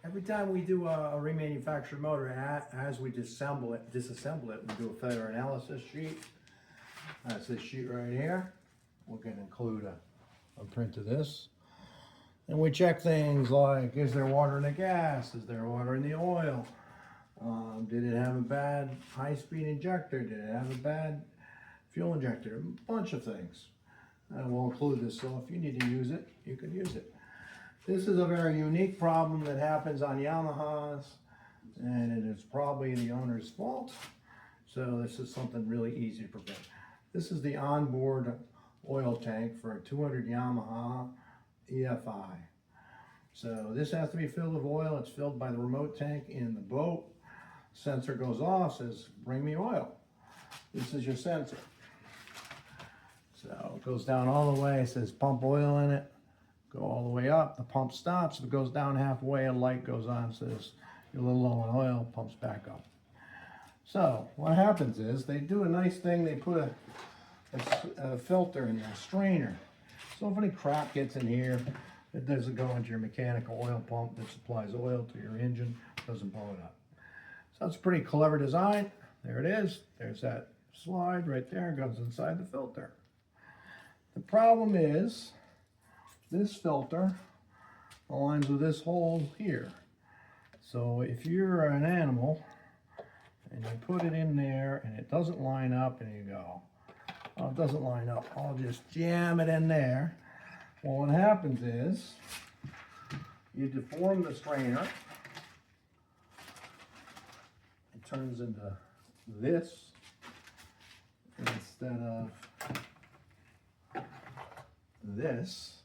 Every time we do a remanufactured motor, as we disassemble it, we do a failure analysis sheet. That's this sheet right here. We're going to include a print of this. And we check things like, is there water in the gas? Is there water in the oil? Did it have a bad high-speed injector? Did it have a bad fuel injector? A bunch of things. And we'll include this, so if you need to use it, you can use it. This is a very unique problem that happens on Yamahas, and it is probably the owner's fault. So this is something really easy to prevent. This is the onboard oil tank for a 200 Yamaha EFI. So this has to be filled with oil. It's filled by the remote tank in the boat. Sensor goes off, says, bring me oil. This is your sensor. So it goes down all the way, it says pump oil in it. Go all the way up, the pump stops, if it goes down halfway, a light goes on, says you're a little low on oil, pumps back up. So what happens is they do a nice thing, they put a filter in there, a strainer. So if any crap gets in here, it doesn't go into your mechanical oil pump that supplies oil to your engine, doesn't blow it up. So it's a pretty clever design. There it is. There's that slide right there, goes inside the filter. The problem is, this filter aligns with this hole here. So if you're an animal and you put it in there and it doesn't line up and you go, oh, it doesn't line up, I'll just jam it in there. Well, what happens is you deform the strainer. It turns into this instead of this,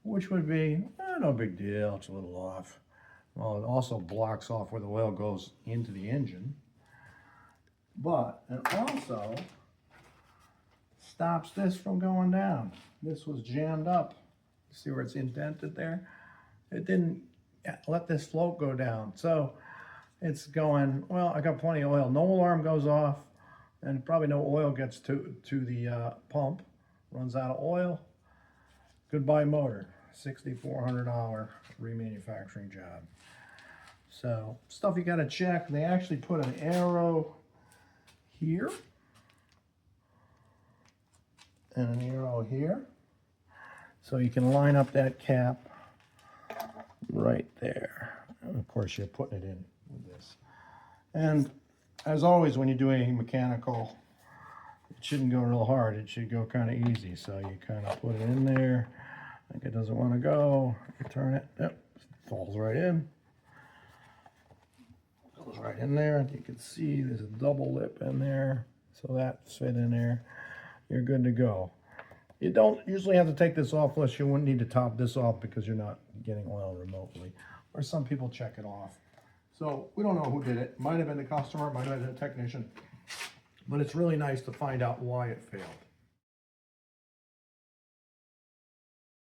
which would be no big deal. It's a little off. Well, it also blocks off where the oil goes into the engine, but it also stops this from going down. This was jammed up. See where it's indented there? It didn't let this float go down. So it's going, well, I got plenty of oil. No alarm goes off, and probably no oil gets to the pump. Runs out of oil. Goodbye motor. $6,400 remanufacturing job. So stuff you got to check. They actually put an arrow here and an arrow here, so you can line up that cap right there. And of course, you're putting it in with this. And as always, when you're doing mechanical, it shouldn't go real hard. It should go kind of easy. So you kind of put it in there. Like it doesn't want to go. You turn it. Yep, falls right in. Goes right in there. You can see there's a double lip in there, so that's fit in there. You're good to go. You don't usually have to take this off unless you wouldn't need to top this off because you're not getting oil remotely. Or some people check it off. So we don't know who did it. Might have been the customer, might have been a technician. But it's really nice to find out why it failed.